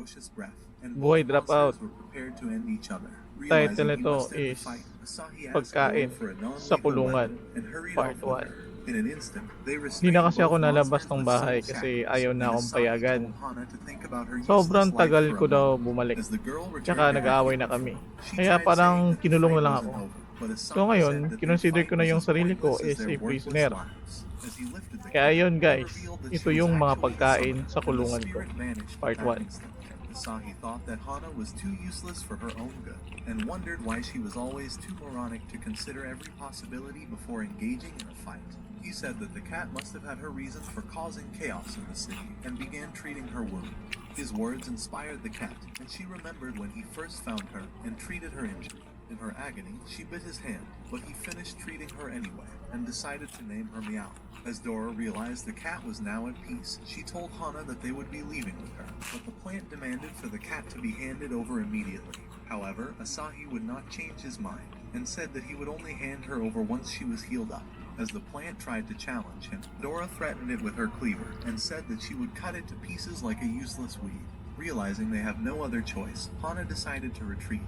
ferocious breath, and Buhay, both dropout. monsters were prepared to end each other. Title Realizing he nito must end the is fight, Asahi asked Dora Pagkain for a sa non-lethal Kulungan, weapon and hurried Part off with 1. her. In an instant, they Hindi na restrained kasi ako both nalabas monsters ng with bahay soul kasi shackles, ayaw and na akong Asahi payagan. told Hana to think about her Sobrang useless life tagal for ko a daw moment. bumalik. As the girl returned Tsaka to her nag-aaway na hidden kami. form, she Kaya tried saying parang that the kinulong fight na lang wasn't ako. over, but So Asahi ngayon, said that their kinonsider fight ko na was yung as sarili ko pointless as is their a worthless prisoner. lives. As he lifted the Kaya cat, yun he guys, revealed that ito she was yung mga actually the pagkain summoner, sa and the kulungan ko. spirit vanished Part at that 1. instant. Asahi thought that Hana was too useless for her own good, and wondered why she was always too moronic to consider every possibility before engaging in a fight. He said that the cat must have had her reasons for causing chaos in the city, and began treating her wound. His words inspired the cat, and she remembered when he first found her and treated her injury. In her agony, she bit his hand, but he finished treating her anyway, and decided to name her Meow. As Dora realized the cat was now at peace, she told Hana that they would be leaving with her, but the plant demanded for the cat to be handed over immediately. However, Asahi would not change his mind, and said that he would only hand her over once she was healed up. As the plant tried to challenge him, Dora threatened it with her cleaver, and said that she would cut it to pieces like a useless weed. Realizing they have no other choice, Hana decided to retreat,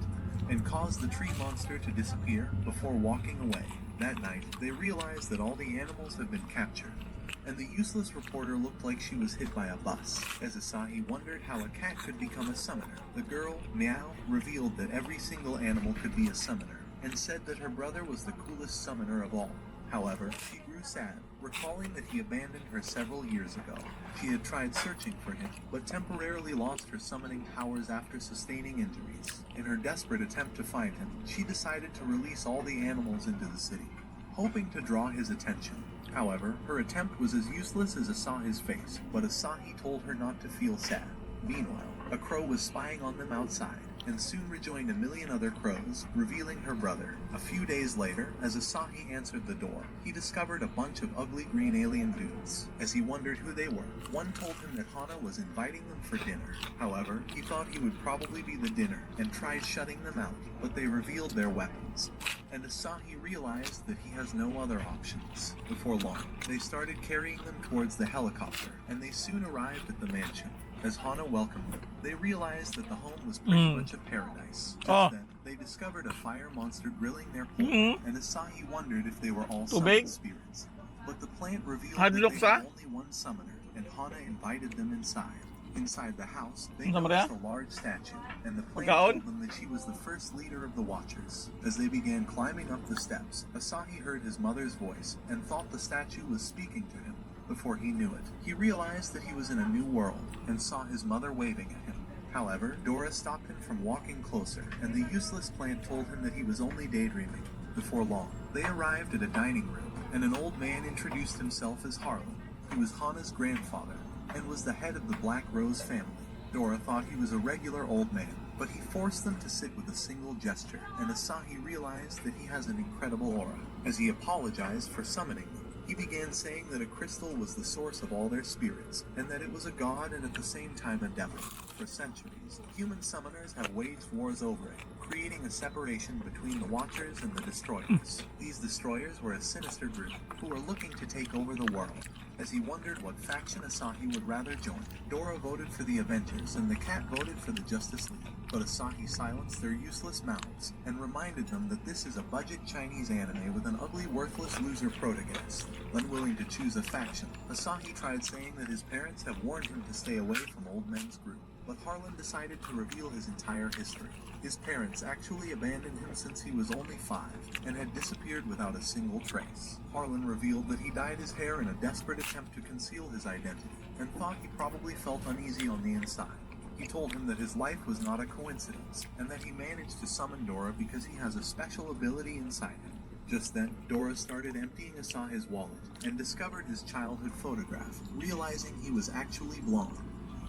and caused the tree monster to disappear before walking away. That night, they realized that all the animals had been captured, and the useless reporter looked like she was hit by a bus. As Asahi wondered how a cat could become a summoner, the girl, Meow, revealed that every single animal could be a summoner, and said that her brother was the coolest summoner of all. However, she grew sad, recalling that he abandoned her several years ago. She had tried searching for him, but temporarily lost her summoning powers after sustaining injuries. In her desperate attempt to find him, she decided to release all the animals into the city, hoping to draw his attention. However, her attempt was as useless as Asahi's face, but Asahi told her not to feel sad. Meanwhile, a crow was spying on them outside, and soon rejoined a million other crows, revealing her brother. A few days later, as Asahi answered the door, he discovered a bunch of ugly green alien dudes. As he wondered who they were, one told him that Hana was inviting them for dinner. However, he thought he would probably be the dinner, and tried shutting them out, but they revealed their weapons. And Asahi realized that he has no other options. Before long, they started carrying them towards the helicopter, and they soon arrived at the mansion. As Hana welcomed them, they realized that the home was pretty much a paradise. Just then, they discovered a fire monster grilling their pork, and Asahi wondered if they were all summoned spirits. But the plant revealed that they had only one summoner, and Hana invited them inside. Inside the house, they noticed a large statue, and the plant told them that she was the first leader of the Watchers. As they began climbing up the steps, Asahi heard his mother's voice, and thought the statue was speaking to him. Before he knew it, he realized that he was in a new world, and saw his mother waving at him. However, Dora stopped him from walking closer, and the useless plant told him that he was only daydreaming. Before long, they arrived at a dining room, and an old man introduced himself as Harlan. He was Hana's grandfather, and was the head of the Black Rose family. Dora thought he was a regular old man, but he forced them to sit with a single gesture, and Asahi realized that he has an incredible aura. As he apologized for summoning them, he began saying that a crystal was the source of all their spirits, and that it was a god and at the same time a devil. For centuries, human summoners have waged wars over it, creating a separation between the Watchers and the Destroyers. These Destroyers were a sinister group who were looking to take over the world. As he wondered what faction Asahi would rather join, Dora voted for the Avengers and the cat voted for the Justice League. But Asahi silenced their useless mouths and reminded them that this is a budget Chinese anime with an ugly, worthless loser protagonist. Unwilling to choose a faction, Asahi tried saying that his parents have warned him to stay away from Old Men's group. But Harlan decided to reveal his entire history. His parents actually abandoned him since he was only 5, and had disappeared without a single trace. Harlan revealed that he dyed his hair in a desperate attempt to conceal his identity, and thought he probably felt uneasy on the inside. He told him that his life was not a coincidence, and that he managed to summon Dora because he has a special ability inside him. Just then, Dora started emptying Asahi's wallet, and discovered his childhood photograph, realizing he was actually blonde,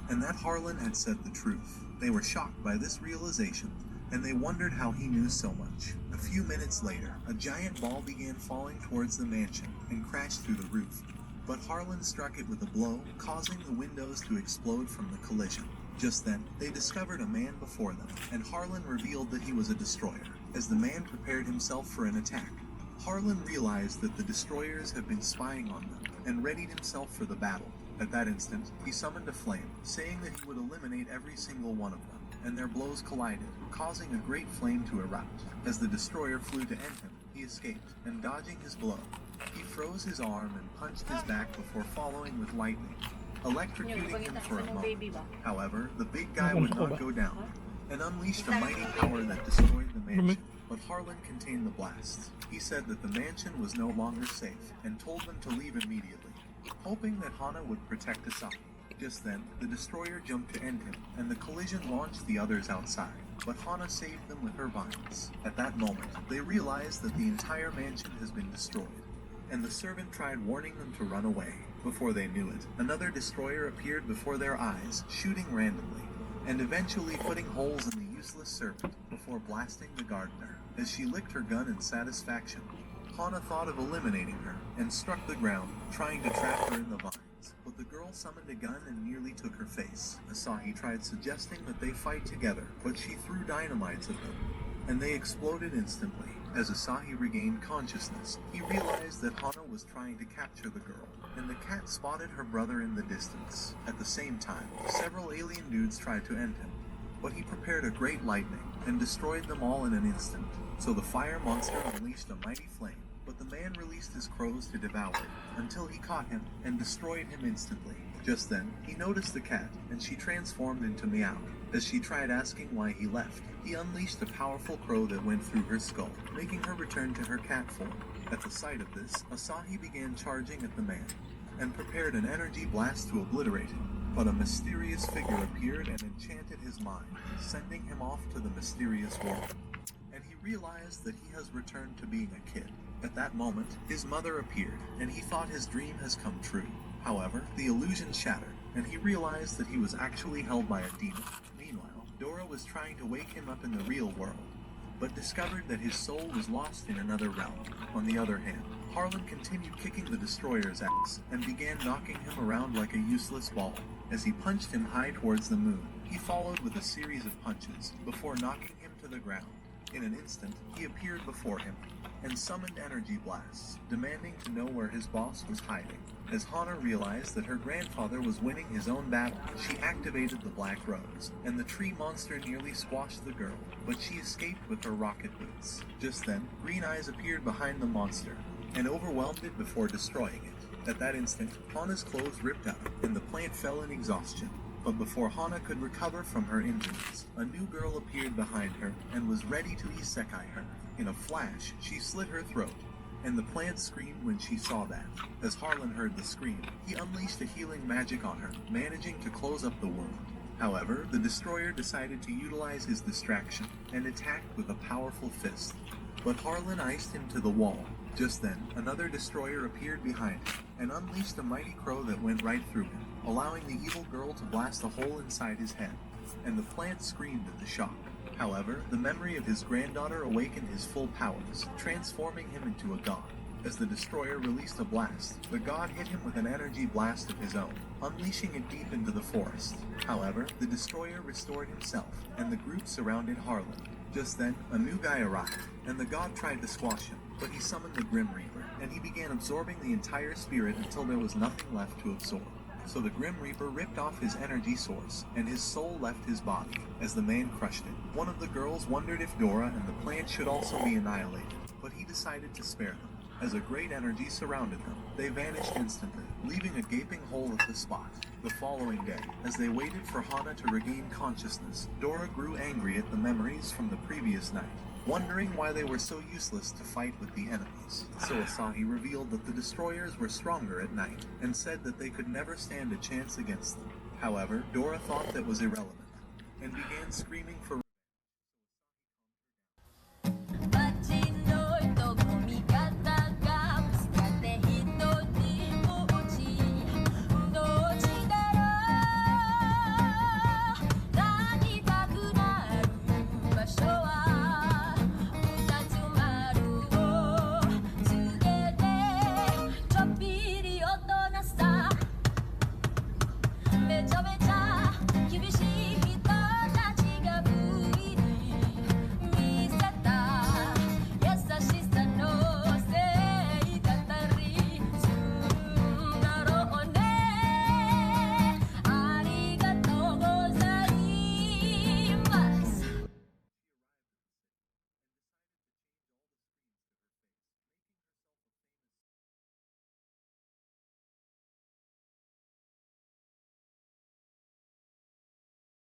and that Harlan had said the truth. They were shocked by this realization, and they wondered how he knew so much. A few minutes later, a giant ball began falling towards the mansion, and crashed through the roof. But Harlan struck it with a blow, causing the windows to explode from the collision. Just then, they discovered a man before them, and Harlan revealed that he was a destroyer. As the man prepared himself for an attack, Harlan realized that the destroyers had been spying on them, and readied himself for the battle. At that instant, he summoned a flame, saying that he would eliminate every single one of them, and their blows collided, causing a great flame to erupt. As the destroyer flew to end him, he escaped, and dodging his blow, he froze his arm and punched his back before following with lightning, electrocuting him for a moment. However, the big guy would not go down, and unleashed a mighty power that destroyed the mansion. But Harlan contained the blast. He said that the mansion was no longer safe, and told them to leave immediately, hoping that Hana would protect Asahi. Just then, the destroyer jumped to end him, and the collision launched the others outside, but Hana saved them with her vines. At that moment, they realized that the entire mansion has been destroyed, and the servant tried warning them to run away. Before they knew it, another destroyer appeared before their eyes, shooting randomly, and eventually putting holes in the useless servant before blasting the gardener. As she licked her gun in satisfaction, Hana thought of eliminating her and struck the ground, trying to trap her in the vines. But the girl summoned a gun and nearly took her face. Asahi tried suggesting that they fight together, but she threw dynamites at them, and they exploded instantly. As Asahi regained consciousness, he realized that Hana was trying to capture the girl, and the cat spotted her brother in the distance. At the same time, several alien dudes tried to end him, but he prepared a great lightning and destroyed them all in an instant. So the fire monster unleashed a mighty flame, but the man released his crows to devour it until he caught him and destroyed him instantly. Just then, he noticed the cat, and she transformed into Meow. As she tried asking why he left, he unleashed a powerful crow that went through her skull, making her return to her cat form. At the sight of this, Asahi began charging at the man, and prepared an energy blast to obliterate him. But a mysterious figure appeared and enchanted his mind, sending him off to the mysterious world. And he realized that he has returned to being a kid. At that moment, his mother appeared, and he thought his dream has come true. However, the illusion shattered, and he realized that he was actually held by a demon. Meanwhile, Dora was trying to wake him up in the real world, but discovered that his soul was lost in another realm. On the other hand, Harlan continued kicking the destroyer's ass, and began knocking him around like a useless ball. As he punched him high towards the moon, he followed with a series of punches, before knocking him to the ground. In an instant, he appeared before him, and summoned energy blasts, demanding to know where his boss was hiding. As Hana realized that her grandfather was winning his own battle, she activated the Black Rose, and the tree monster nearly squashed the girl, but she escaped with her rocket boots. Just then, Green Eyes appeared behind the monster, and overwhelmed it before destroying it. At that instant, Hana's clothes ripped out, and the plant fell in exhaustion. But before Hana could recover from her injuries, a new girl appeared behind her, and was ready to isekai her. In a flash, she slit her throat, and the plant screamed when she saw that. As Harlan heard the scream, he unleashed a healing magic on her, managing to close up the wound. However, the destroyer decided to utilize his distraction, and attacked with a powerful fist. But Harlan iced him to the wall. Just then, another destroyer appeared behind him, and unleashed a mighty crow that went right through him, allowing the evil girl to blast a hole inside his head, and the plant screamed at the shock. However, the memory of his granddaughter awakened his full powers, transforming him into a god. As the destroyer released a blast, the god hit him with an energy blast of his own, unleashing it deep into the forest. However, the destroyer restored himself, and the group surrounded Harlan. Just then, a new guy arrived, and the god tried to squash him, but he summoned the Grim Reaper, and he began absorbing the entire spirit until there was nothing left to absorb. So the Grim Reaper ripped off his energy source, and his soul left his body, as the man crushed it. One of the girls wondered if Dora and the plant should also be annihilated, but he decided to spare them. As a great energy surrounded them, they vanished instantly, leaving a gaping hole at the spot. The following day, as they waited for Hana to regain consciousness, Dora grew angry at the memories from the previous night, wondering why they were so useless to fight with the enemies. So Asahi revealed that the destroyers were stronger at night, and said that they could never stand a chance against them. However, Dora thought that was irrelevant, and began screaming for